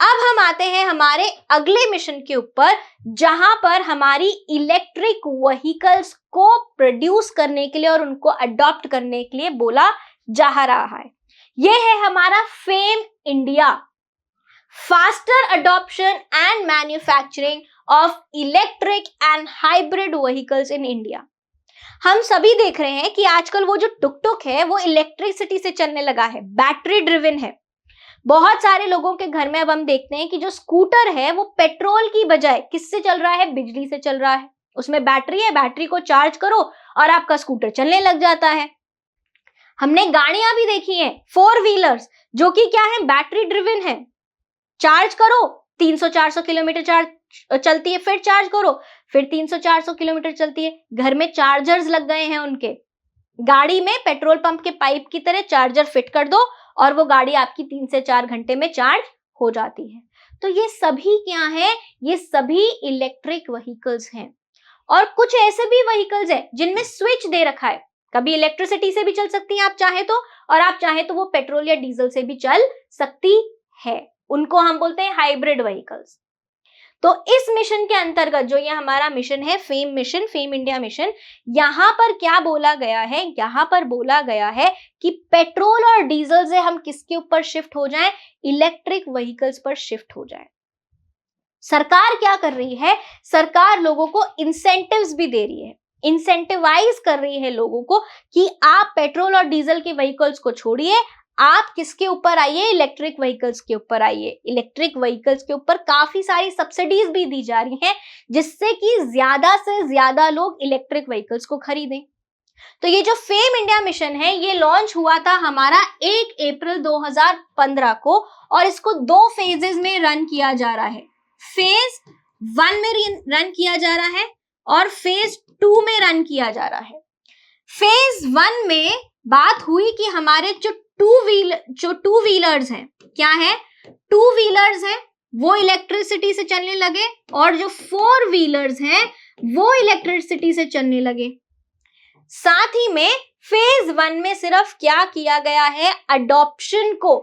अब हम आते हैं हमारे अगले मिशन के ऊपर, जहां पर हमारी इलेक्ट्रिक व्हीकल्स को प्रोड्यूस करने के लिए और उनको अडॉप्ट करने के लिए बोला जा रहा है। यह है हमारा fame India, faster adoption and manufacturing of electric and hybrid vehicles in India. हम सभी देख रहे हैं कि आजकल वो जो टुक टुक है वो इलेक्ट्रिसिटी से चलने लगा है, बैटरी ड्रिवन है। बहुत सारे लोगों के घर में अब हम देखते हैं कि जो स्कूटर है वो पेट्रोल की बजाय किससे चल रहा है, बिजली से चल रहा है। उसमें बैटरी है, बैटरी को चार्ज करो और आपका स्कूटर चलने लग जाता है। हमने गाड़ियां भी देखी हैं, 4 व्हीलर्स, जो कि क्या है, बैटरी ड्रिवन है। चार्ज करो, 300-400 किलोमीटर चार्ज चलती है, फिर चार्ज करो, फिर 300-400 किलोमीटर चलती है। घर में चार्जर्स लग गए हैं उनके। गाड़ी में पेट्रोल पंप के पाइप की तरह चार्जर फिट कर दो और वो गाड़ी आपकी 3 से 4 घंटे में चार्ज हो जाती है। तो ये सभी क्या है, ये सभी इलेक्ट्रिक व्हीकल्स हैं। और कुछ ऐसे भी व्हीकल्स हैं जिनमें स्विच दे रखा है, कभी इलेक्ट्रिसिटी से भी चल सकती है आप चाहे तो, और आप चाहे तो वो पेट्रोल या डीजल से भी चल सकती है। उनको हम बोलते हैं हाइब्रिड व्हीकल्स। तो इस मिशन के अंतर्गत जो ये हमारा मिशन है, fame mission, fame India mission, यहां पर क्या बोला गया है, यहां पर बोला गया है कि पेट्रोल और डीजल से हम किसके ऊपर शिफ्ट हो जाएं, इलेक्ट्रिक व्हीकल्स पर शिफ्ट हो जाएं। सरकार क्या कर रही है, सरकार लोगों को इंसेंटिव्स भी दे रही है, इंसेंटिवाइज कर रही है लोगों को कि आप पेट्रोल और डीजल के व्हीकल्स को छोड़िए, आप किसके ऊपर आइए, इलेक्ट्रिक व्हीकल्स के ऊपर आइए। इलेक्ट्रिक व्हीकल्स के ऊपर काफी सारी सब्सिडीज भी दी जा रही हैं, जिससे कि ज्यादा से ज्यादा लोग इलेक्ट्रिक व्हीकल्स को खरीदें। तो ये जो फेम इंडिया मिशन है ये लॉन्च हुआ था हमारा 1 अप्रैल 2015 को, और इसको 2 फेजेस में रन किया जा रहा है। फेज 1 में रन किया जा रहा है और फेज 2 में रन किया जा रहा है। फेज 1 में बात हुई कि हमारे जो टू व्हीलर्स हैं, क्या है, 2 व्हीलर्स हैं, वो इलेक्ट्रिसिटी से चलने लगे, और जो 4 व्हीलर्स हैं वो इलेक्ट्रिसिटी से चलने लगे। साथ ही में फेज 1 में सिर्फ क्या किया गया है, अडॉप्शन को,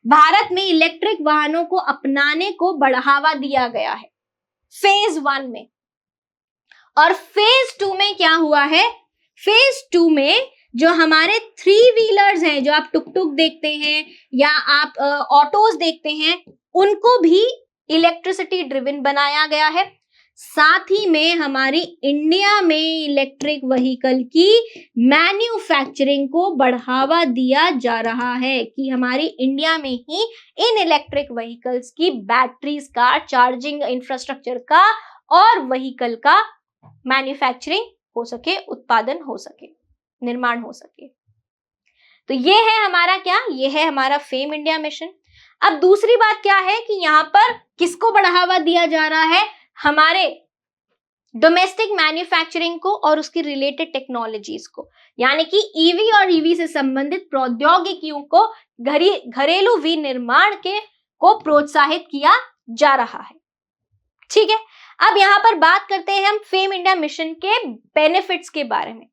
भारत में इलेक्ट्रिक वाहनों को अपनाने को बढ़ावा दिया गया है फेज 1 में। और फेज 2 में क्या हुआ है, फेज 2 में जो हमारे 3 व्हीलर्स हैं, जो आप टुक टुक देखते हैं या आप ऑटोज देखते हैं, उनको भी इलेक्ट्रिसिटी ड्रिवन बनाया गया है। साथ ही में हमारी इंडिया में इलेक्ट्रिक व्हीकल की मैन्युफैक्चरिंग को बढ़ावा दिया जा रहा है कि हमारी इंडिया में ही इन इलेक्ट्रिक व्हीकल्स की बैटरीज का, चार्जिंग इंफ्रास्ट्रक्चर का और व्हीकल का मैन्युफैक्चरिंग हो सके, उत्पादन हो सके, निर्माण हो सके। तो ये है हमारा क्या, ये है हमारा फेम इंडिया मिशन। अब दूसरी बात क्या है कि यहाँ पर किसको बढ़ावा दिया जा रहा है, हमारे डोमेस्टिक मैन्युफैक्चरिंग को और उसकी रिलेटेड टेक्नोलॉजीज को, यानी कि ईवी और ईवी से संबंधित प्रौद्योगिकियों को, घरेलू विनिर्माण के को प्रोत्साहित किया जा रहा है। ठीक है, अब यहाँ पर बात करते हैं हम फेम इंडिया मिशन के बेनिफिट्स के बारे में।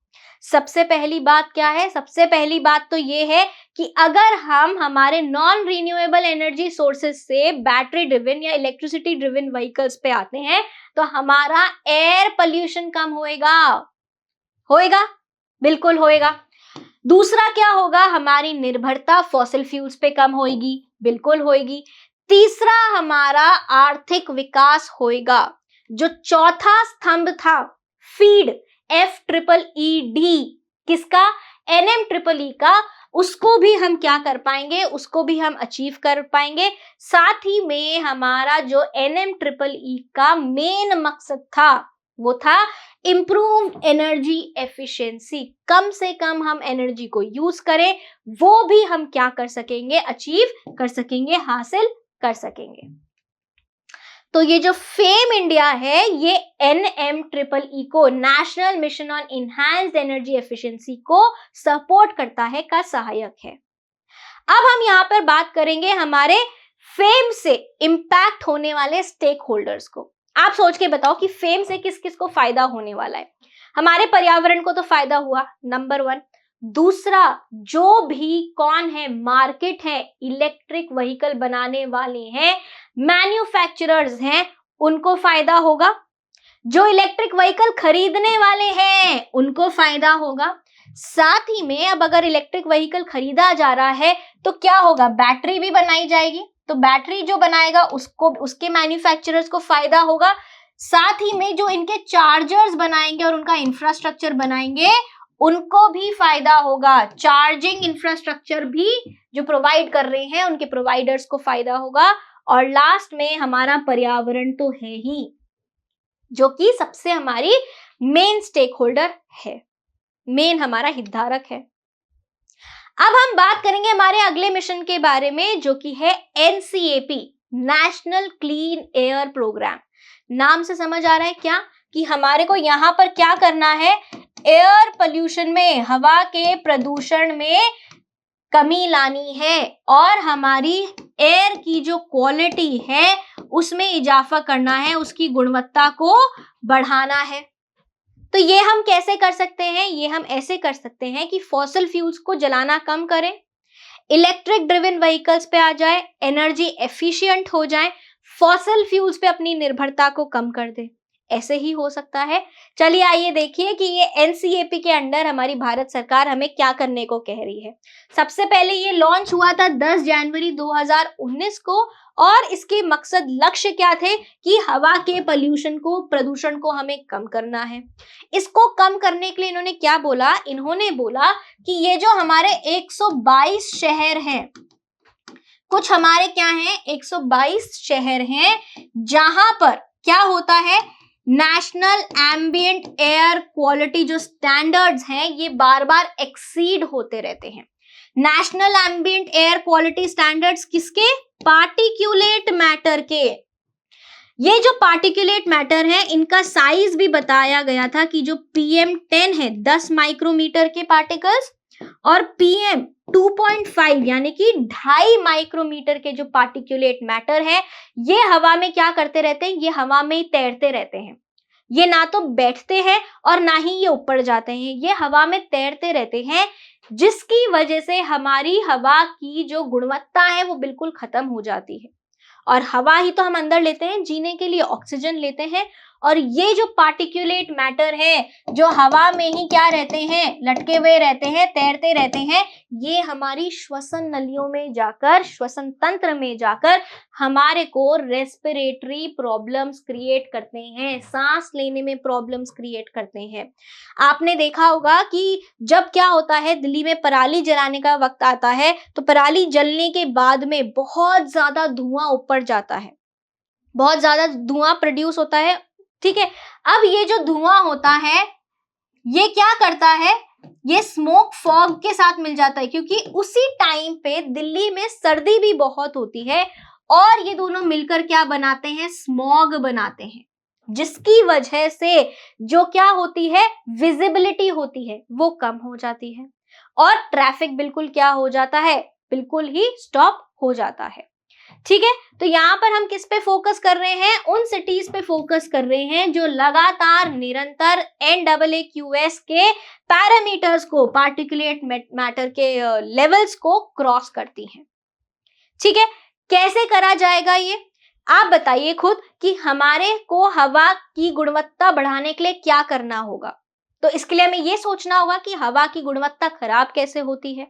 सबसे पहली बात क्या है, सबसे पहली बात तो ये है कि अगर हम हमारे नॉन रिन्यूएबल एनर्जी सोर्सेज से बैटरी ड्रिवन या इलेक्ट्रिसिटी ड्रिवन व्हीकल्स पे आते हैं तो हमारा एयर पोल्यूशन कम होएगा, होएगा, बिल्कुल होएगा। दूसरा क्या होगा, हमारी निर्भरता फॉसिल फ्यूल्स पे कम होएगी, बिल्कुल होएगी। तीसरा हमारा आर्थिक विकास होएगा। जो चौथा स्तंभ था, फीड, FEED, किसका, NMEEE का, उसको भी हम क्या कर पाएंगे, उसको भी हम अचीव कर पाएंगे। साथ ही में हमारा जो NMEEE का मेन मकसद था वो था इम्प्रूव एनर्जी एफिशिएंसी, कम से कम हम एनर्जी को यूज करें, वो भी हम क्या कर सकेंगे, अचीव कर सकेंगे, हासिल कर सकेंगे। तो ये जो फेम इंडिया है ये NMEEE को, national mission on enhanced energy efficiency को सपोर्ट करता है, का सहायक है। अब हम यहाँ पर बात करेंगे हमारे फेम से इंपैक्ट होने वाले स्टेक होल्डर्स को। आप सोच के बताओ कि फेम से किस किस को फायदा होने वाला है। हमारे पर्यावरण को तो फायदा हुआ, नंबर 1। दूसरा, जो भी कौन है, मार्केट है, इलेक्ट्रिक व्हीकल बनाने वाले हैं, मैन्युफैक्चरर्स हैं, उनको फायदा होगा। जो इलेक्ट्रिक व्हीकल खरीदने वाले हैं उनको फायदा होगा। साथ ही में अब अगर इलेक्ट्रिक व्हीकल खरीदा जा रहा है तो क्या होगा, बैटरी भी बनाई जाएगी, तो बैटरी जो बनाएगा उसको, उसके मैन्युफैक्चरर्स को फायदा होगा। साथ ही में जो इनके चार्जर्स बनाएंगे और उनका इंफ्रास्ट्रक्चर बनाएंगे उनको भी फायदा होगा। चार्जिंग इंफ्रास्ट्रक्चर भी जो प्रोवाइड कर रहे हैं उनके प्रोवाइडर्स को फायदा होगा। और लास्ट में हमारा पर्यावरण तो है ही, जो कि सबसे हमारी मेन स्टेक होल्डर है, मेन हमारा हितधारक है। अब हम बात करेंगे हमारे अगले मिशन के बारे में, जो कि है NCAP, national clean air programme. नाम से समझ आ रहा है क्या कि हमारे को यहाँ पर क्या करना है, एयर पोल्यूशन में, हवा के प्रदूषण में कमी लानी है और हमारी एयर की जो क्वालिटी है उसमें इजाफा करना है, उसकी गुणवत्ता को बढ़ाना है। तो ये हम कैसे कर सकते हैं, ये हम ऐसे कर सकते हैं कि फॉसिल फ्यूल्स को जलाना कम करें, इलेक्ट्रिक ड्रिवन व्हीकल्स पे आ जाए, एनर्जी एफिशिएंट हो जाए, फॉसिल फ्यूल्स पे अपनी निर्भरता को कम कर दे। ऐसे ही हो सकता है। चलिए आइए देखिए कि ये NCAP के अंडर हमारी भारत सरकार हमें क्या करने को कह रही है। सबसे पहले ये लॉन्च हुआ था 10 जनवरी 2019 को और इसके मकसद, लक्ष्य क्या थे कि हवा के पोल्यूशन को, प्रदूषण को हमें कम करना है। इसको कम करने के लिए इन्होंने क्या बोला, इन्होंने बोला कि ये जो हमारे 122 शहर हैं, कुछ हमारे क्या हैं, 122 शहर हैं जहां पर क्या होता है, नेशनल एम्बिएंट एयर क्वालिटी जो स्टैंडर्ड्स हैं ये बार बार एक्सीड होते रहते हैं। National ambient air quality standards किसके, पार्टिकुलेट मैटर के। ये जो पार्टिकुलेट मैटर है इनका साइज भी बताया गया था कि जो PM10 है 10 माइक्रोमीटर के पार्टिकल्स और PM 2.5 यानी कि 2.5 माइक्रोमीटर के जो पार्टिकुलेट मैटर है ये हवा में क्या करते रहते हैं, ये हवा में ही तैरते रहते हैं। ये ना तो बैठते हैं और ना ही ये ऊपर जाते हैं, ये हवा में तैरते रहते हैं, जिसकी वजह से हमारी हवा की जो गुणवत्ता है वो बिल्कुल खत्म हो जाती है। और हवा ही तो हम अंदर लेते हैं, जीने के लिए ऑक्सीजन लेते हैं, और ये जो पार्टिकुलेट मैटर है जो हवा में ही क्या रहते हैं, लटके हुए रहते हैं, तैरते रहते हैं, ये हमारी श्वसन नलियों में जाकर, श्वसन तंत्र में जाकर हमारे को रेस्पिरेटरी प्रॉब्लम्स क्रिएट करते हैं, सांस लेने में प्रॉब्लम्स क्रिएट करते हैं। आपने देखा होगा कि जब क्या होता है, दिल्ली में पराली जलाने का वक्त आता है तो पराली जलने के बाद में बहुत ज्यादा धुआं ऊपर जाता है, बहुत ज्यादा धुआं प्रोड्यूस होता है, ठीक है। अब ये जो धुआं होता है ये क्या करता है, ये स्मोक फॉग के साथ मिल जाता है, क्योंकि उसी टाइम पे दिल्ली में सर्दी भी बहुत होती है और ये दोनों मिलकर क्या बनाते हैं, स्मॉग बनाते हैं, जिसकी वजह से जो क्या होती है, विजिबिलिटी होती है वो कम हो जाती है और ट्रैफिक बिल्कुल क्या हो जाता है, बिल्कुल ही स्टॉप हो जाता है। ठीक है, तो यहाँ पर हम किस पे फोकस कर रहे हैं, उन सिटीज पे फोकस कर रहे हैं जो लगातार निरंतर NAAQS के पैरामीटर्स को, पार्टिकुलेट मैटर के लेवल्स को क्रॉस करती हैं। ठीक है, कैसे करा जाएगा ये आप बताइए खुद कि हमारे को हवा की गुणवत्ता बढ़ाने के लिए क्या करना होगा। तो इसके लिए हमें ये सोचना होगा कि हवा की गुणवत्ता खराब कैसे होती है,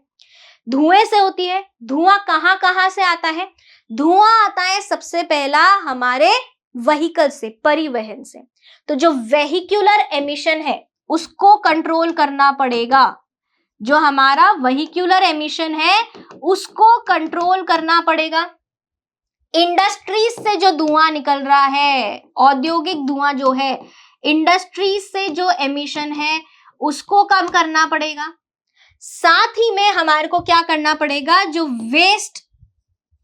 धुएं से होती है। धुआं कहां कहां से आता है, धुआं आता है सबसे पहला हमारे व्हीकल से, परिवहन से। तो जो वेहिकुलर एमिशन है उसको कंट्रोल करना पड़ेगा, जो हमारा वेहिकुलर एमिशन है उसको कंट्रोल करना पड़ेगा। इंडस्ट्रीज से जो धुआं निकल रहा है, औद्योगिक धुआं जो है, इंडस्ट्रीज से जो एमिशन है उसको कम करना पड़ेगा। साथ ही में हमारे को क्या करना पड़ेगा, जो वेस्ट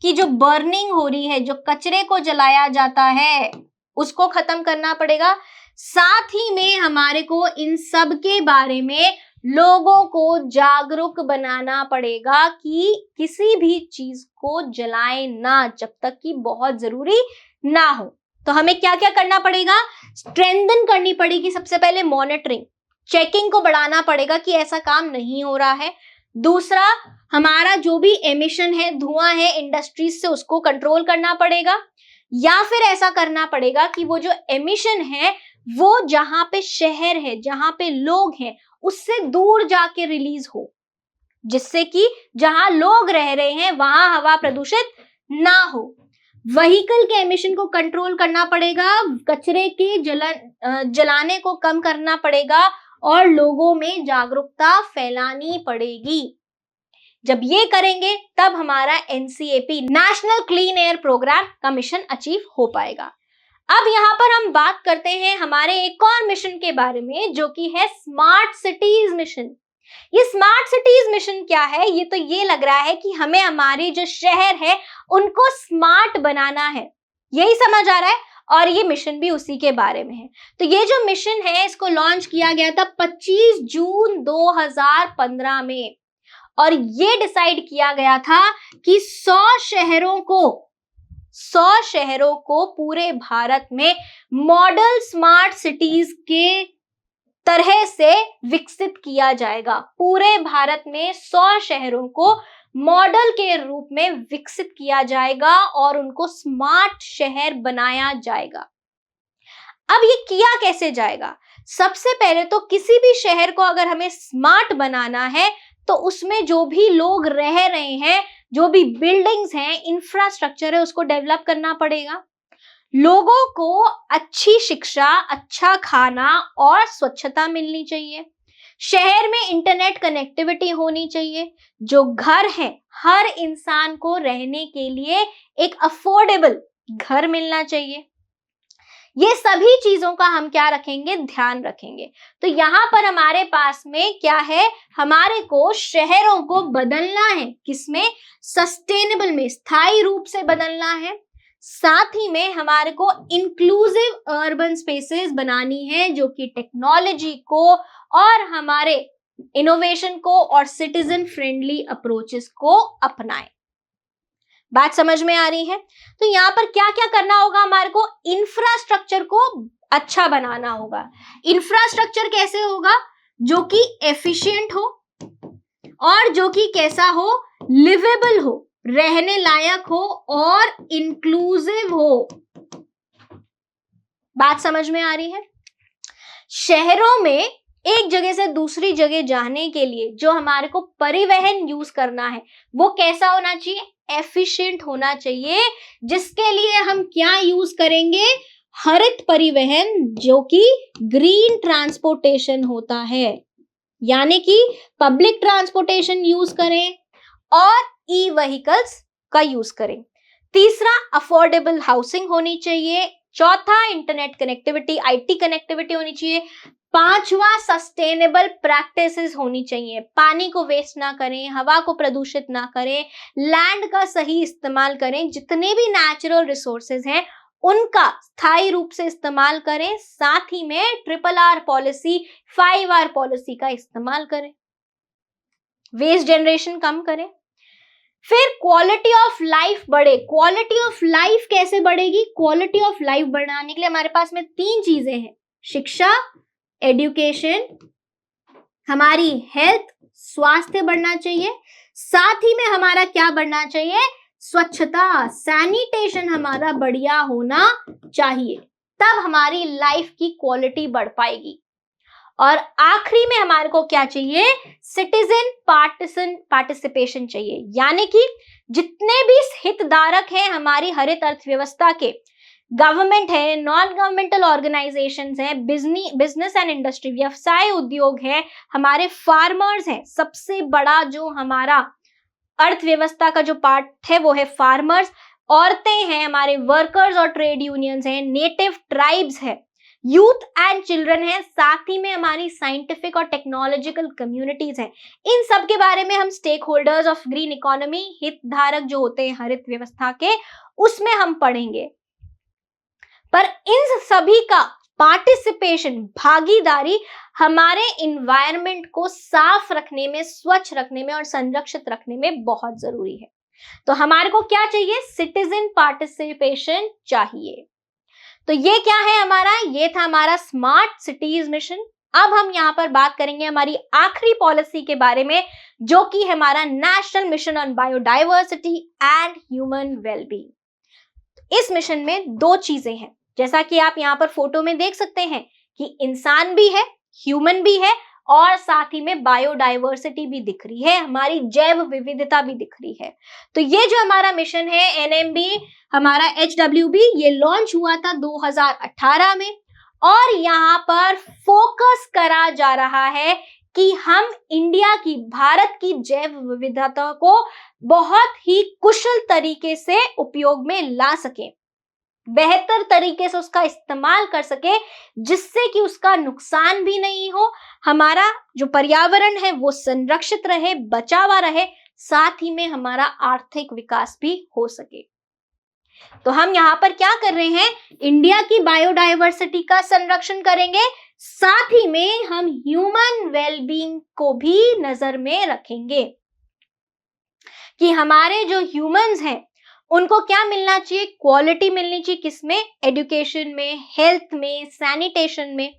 की जो बर्निंग हो रही है, जो कचरे को जलाया जाता है उसको खत्म करना पड़ेगा। साथ ही में हमारे को इन सब के बारे में लोगों को जागरूक बनाना पड़ेगा कि किसी भी चीज को जलाएं ना जब तक कि बहुत जरूरी ना हो। तो हमें क्या क्या करना पड़ेगा, स्ट्रेंथन करनी पड़ेगी सबसे पहले मॉनिटरिंग, चेकिंग को बढ़ाना पड़ेगा कि ऐसा काम नहीं हो रहा है। दूसरा, हमारा जो भी एमिशन है, धुआं है इंडस्ट्रीज से, उसको कंट्रोल करना पड़ेगा, या फिर ऐसा करना पड़ेगा कि वो जो एमिशन है वो जहां पे शहर है, जहां पे लोग हैं, उससे दूर जाके रिलीज हो, जिससे कि जहां लोग रह रहे हैं वहां हवा प्रदूषित ना हो। व्हीकल के एमिशन को कंट्रोल करना पड़ेगा, कचरे के जलाने को कम करना पड़ेगा और लोगों में जागरूकता फैलानी पड़ेगी। जब ये करेंगे तब हमारा NCAP national clean air programme का मिशन अचीव हो पाएगा। अब यहाँ पर हम बात करते हैं हमारे एक और मिशन के बारे में, जो कि है स्मार्ट सिटीज मिशन। ये स्मार्ट सिटीज मिशन क्या है? ये तो ये लग रहा है कि हमें हमारे जो शहर है उनको स्मार्ट बनाना है, यही समझ आ रहा है, और ये मिशन भी उसी के बारे में है। तो ये जो मिशन है इसको लॉन्च किया गया था 25 जून 2015 में, और ये डिसाइड किया गया था कि 100 शहरों को पूरे भारत में मॉडल स्मार्ट सिटीज के तरह से विकसित किया जाएगा। पूरे भारत में 100 शहरों को मॉडल के रूप में विकसित किया जाएगा और उनको स्मार्ट शहर बनाया जाएगा। अब ये किया कैसे जाएगा? सबसे पहले तो किसी भी शहर को अगर हमें स्मार्ट बनाना है तो उसमें जो भी लोग रह रहे हैं, जो भी बिल्डिंग्स हैं, इंफ्रास्ट्रक्चर है, उसको डेवलप करना पड़ेगा। लोगों को अच्छी शिक्षा, अच्छा खाना और स्वच्छता मिलनी चाहिए। शहर में इंटरनेट कनेक्टिविटी होनी चाहिए। जो घर है, हर इंसान को रहने के लिए एक अफोर्डेबल घर मिलना चाहिए। ये सभी चीजों का हम क्या रखेंगे? ध्यान रखेंगे। तो यहाँ पर हमारे पास में क्या है? हमारे को शहरों को बदलना है। किसमें? सस्टेनेबल में, स्थायी रूप से बदलना है। साथ ही में हमारे को इंक्लूसिव अर्बन स्पेसेस बनानी है, जो कि टेक्नोलॉजी को और हमारे इनोवेशन को और सिटीजन फ्रेंडली अप्रोचेस को अपनाए। बात समझ में आ रही है? तो यहाँ पर क्या क्या करना होगा? हमारे को इंफ्रास्ट्रक्चर को अच्छा बनाना होगा। इंफ्रास्ट्रक्चर कैसे होगा? जो कि एफिशिएंट हो और जो कि कैसा हो? लिवेबल हो, रहने लायक हो और इंक्लूसिव हो। बात समझ में आ रही है? शहरों में एक जगह से दूसरी जगह जाने के लिए जो हमारे को परिवहन यूज करना है वो कैसा होना चाहिए? एफिशिएंट होना चाहिए, जिसके लिए हम क्या यूज करेंगे? हरित परिवहन, जो कि ग्रीन ट्रांसपोर्टेशन होता है, यानी कि पब्लिक ट्रांसपोर्टेशन यूज करें और ई व्हीकल्स का यूज करें। तीसरा, अफोर्डेबल हाउसिंग होनी चाहिए। चौथा, इंटरनेट कनेक्टिविटी, आईटी कनेक्टिविटी होनी चाहिए। पांचवा, सस्टेनेबल प्रैक्टिसेस होनी चाहिए। पानी को वेस्ट ना करें, हवा को प्रदूषित ना करें, लैंड का सही इस्तेमाल करें, जितने भी नेचुरल रिसोर्सेज हैं उनका स्थायी रूप से इस्तेमाल करें। साथ ही में RRR पॉलिसी, 5R पॉलिसी का इस्तेमाल करें। वेस्ट जनरेशन कम करें। फिर क्वालिटी ऑफ लाइफ बढ़े। क्वालिटी ऑफ लाइफ कैसे बढ़ेगी? क्वालिटी ऑफ लाइफ बढ़ाने के लिए हमारे पास में 3 चीजें हैं: शिक्षा, एजुकेशन, हमारी हेल्थ, स्वास्थ्य बढ़ना चाहिए। साथ ही में हमारा क्या बढ़ना चाहिए? स्वच्छता, सैनिटेशन हमारा बढ़िया होना चाहिए। तब हमारी लाइफ की क्वालिटी बढ़ पाएगी। और आखिरी में हमारे को क्या चाहिए? सिटीजन पार्टिसिपेशन चाहिए, यानी कि जितने भी हितधारक हैं हमारी हरित अर्थव्यवस्था के, गवर्नमेंट है, नॉन गवर्नमेंटल ऑर्गेनाइजेशंस हैं, बिजनेस एंड इंडस्ट्री, व्यवसाय उद्योग है, हमारे फार्मर्स हैं। सबसे बड़ा जो हमारा अर्थव्यवस्था का जो पार्ट है वो है फार्मर्स। औरतें हैं, हमारे वर्कर्स और ट्रेड यूनियंस हैं, नेटिव ट्राइब्स है, यूथ एंड चिल्ड्रन है, साथ ही में हमारी साइंटिफिक और टेक्नोलॉजिकल कम्युनिटीज हैं। इन सब के बारे में हम stakeholders of green economy, हितधारक जो होते हैं हरित व्यवस्था के, उसमें हम पढ़ेंगे। पर इन सभी का पार्टिसिपेशन, भागीदारी हमारे इन्वायरमेंट को साफ रखने में, स्वच्छ रखने में और संरक्षित रखने में बहुत जरूरी है। तो हमारे को क्या चाहिए? सिटीजन पार्टिसिपेशन चाहिए। तो ये क्या है हमारा? ये था हमारा स्मार्ट सिटीज मिशन। अब हम यहाँ पर बात करेंगे हमारी आखिरी पॉलिसी के बारे में, जो कि हमारा national mission on biodiversity and human wellbeing. इस मिशन में दो चीजें हैं, जैसा कि आप यहाँ पर फोटो में देख सकते हैं कि इंसान भी है, ह्यूमन भी है, और साथ ही में बायोडाइवर्सिटी भी दिख रही है, हमारी जैव विविधता भी दिख रही है। तो ये जो हमारा मिशन है एनएमबी, हमारा HWB, ये लॉन्च हुआ था 2018 में, और यहाँ पर फोकस करा जा रहा है कि हम इंडिया की, भारत की जैव विविधता को बहुत ही कुशल तरीके से उपयोग में ला सके, बेहतर तरीके से उसका इस्तेमाल कर सके, जिससे कि उसका नुकसान भी नहीं हो, हमारा जो पर्यावरण है वो संरक्षित रहे, बचा हुआ रहे, साथ ही में हमारा आर्थिक विकास भी हो सके। तो हम यहाँ पर क्या कर रहे हैं, इंडिया की बायोडाइवर्सिटी का संरक्षण करेंगे, साथ ही में हम ह्यूमन वेलबींग को भी नजर में रखेंगे कि हमारे जो ह्यूमंस हैं उनको क्या मिलना चाहिए, क्वालिटी मिलनी चाहिए, किसमें, एजुकेशन में, हेल्थ में, सैनिटेशन में।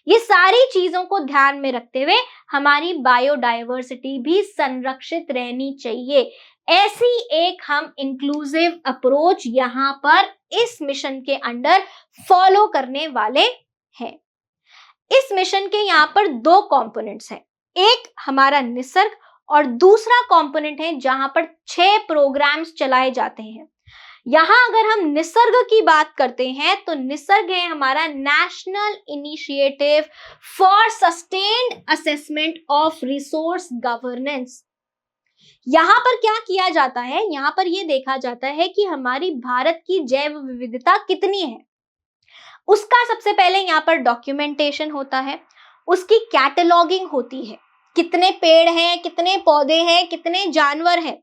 ये सारी चीजों को ध्यान में रखते हुए हमारी बायोडाइवर्सिटी भी संरक्षित रहनी चाहिए। ऐसी एक हम इंक्लूसिव अप्रोच यहाँ पर इस मिशन के अंडर फॉलो करने वाले हैं। इस मिशन के यहाँ पर दो कंपोनेंट्स हैं, एक हमारा निसर्ग और दूसरा कंपोनेंट है जहां पर 6 प्रोग्राम्स चलाए जाते हैं। यहां अगर हम निसर्ग की बात करते हैं तो निसर्ग है हमारा national initiative for sustained assessment of resource governance. यहां पर क्या किया जाता है, यहां पर यह देखा जाता है कि हमारी भारत की जैव विविधता कितनी है, उसका सबसे पहले यहाँ पर डॉक्यूमेंटेशन होता है, उसकी कैटलॉगिंग होती है, कितने पेड़ हैं, कितने पौधे हैं, कितने जानवर हैं,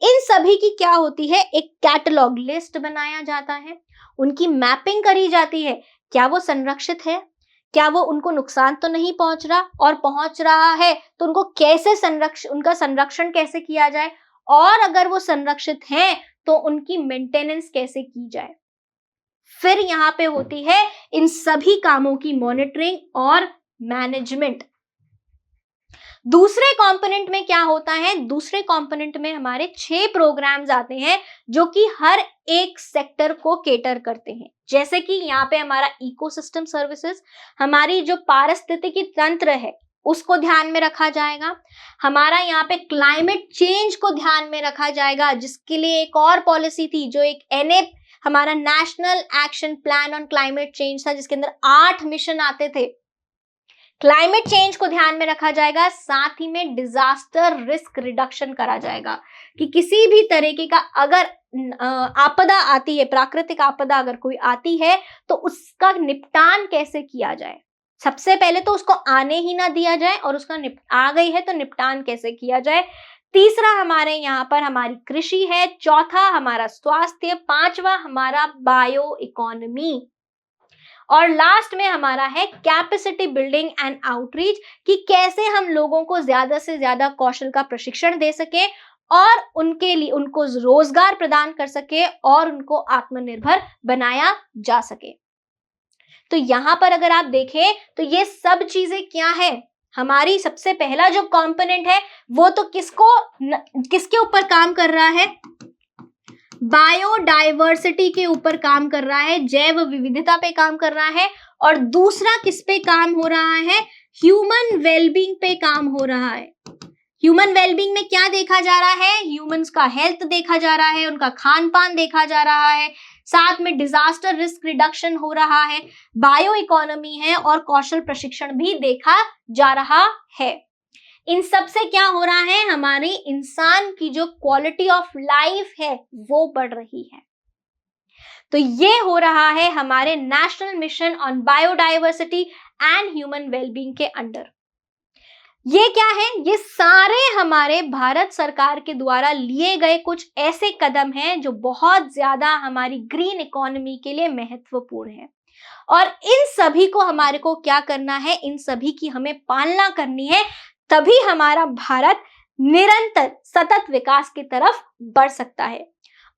इन सभी की क्या होती है, एक कैटलॉग लिस्ट बनाया जाता है, उनकी मैपिंग करी जाती है, क्या वो संरक्षित है, क्या वो उनको नुकसान तो नहीं पहुंच रहा, और पहुंच रहा है तो उनको कैसे उनका संरक्षण कैसे किया जाए, और अगर वो संरक्षित हैं तो उनकी मेंटेनेंस कैसे की जाए। फिर यहाँ पे होती है इन सभी कामों की मॉनिटरिंग और मैनेजमेंट। दूसरे कंपोनेंट में क्या होता है, दूसरे कंपोनेंट में हमारे 6 प्रोग्राम्स आते हैं जो कि हर एक सेक्टर को केटर करते हैं। जैसे कि यहाँ पे हमारा इकोसिस्टम सर्विसेज, हमारी जो पारिस्थितिकी तंत्र है उसको ध्यान में रखा जाएगा, हमारा यहाँ पे क्लाइमेट चेंज को ध्यान में रखा जाएगा, जिसके लिए एक और पॉलिसी थी जो एक NAP, हमारा national action plan on climate change था, जिसके अंदर 8 मिशन आते थे। क्लाइमेट चेंज को ध्यान में रखा जाएगा, साथ ही में डिजास्टर रिस्क रिडक्शन करा जाएगा कि किसी भी तरीके का अगर आपदा आती है, प्राकृतिक आपदा अगर कोई आती है तो उसका निपटान कैसे किया जाए। सबसे पहले तो उसको आने ही ना दिया जाए, और उसका आ गई है तो निपटान कैसे किया जाए। तीसरा हमारे यहाँ पर हमारी कृषि है, चौथा हमारा स्वास्थ्य, पांचवा हमारा बायो इकोनॉमी, और लास्ट में हमारा है कैपेसिटी बिल्डिंग एंड आउटरीच, कि कैसे हम लोगों को ज्यादा से ज्यादा कौशल का प्रशिक्षण दे सके और उनके लिए उनको रोजगार प्रदान कर सके और उनको आत्मनिर्भर बनाया जा सके। तो यहाँ पर अगर आप देखें तो ये सब चीजें क्या है, हमारी सबसे पहला जो कंपोनेंट है वो तो किसके ऊपर काम कर रहा है, बायोडाइवर्सिटी के ऊपर काम कर रहा है, जैव विविधता पे काम कर रहा है, और दूसरा किस पे काम हो रहा है, ह्यूमन वेलबींग पे काम हो रहा है। ह्यूमन वेलबींग में क्या देखा जा रहा है, ह्यूमंस का हेल्थ देखा जा रहा है, उनका खान पान देखा जा रहा है, साथ में डिजास्टर रिस्क रिडक्शन हो रहा है, बायो इकोनॉमी है, और कौशल प्रशिक्षण भी देखा जा रहा है। इन सब से क्या हो रहा है, हमारे इंसान की जो क्वालिटी ऑफ लाइफ है वो बढ़ रही है। तो ये हो रहा है हमारे national mission on biodiversity and human wellbeing के अंडर। ये क्या है, ये सारे हमारे भारत सरकार के द्वारा लिए गए कुछ ऐसे कदम हैं जो बहुत ज्यादा हमारी ग्रीन इकोनॉमी के लिए महत्वपूर्ण है, और इन सभी को हमारे को क्या करना है, इन सभी की हमें पालना करनी है, तभी हमारा भारत निरंतर सतत विकास की तरफ बढ़ सकता है।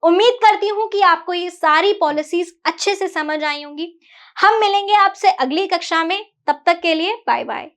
उम्मीद करती हूं कि आपको ये सारी पॉलिसीज अच्छे से समझ आई होंगी। हम मिलेंगे आपसे अगली कक्षा में। तब तक के लिए बाय बाय।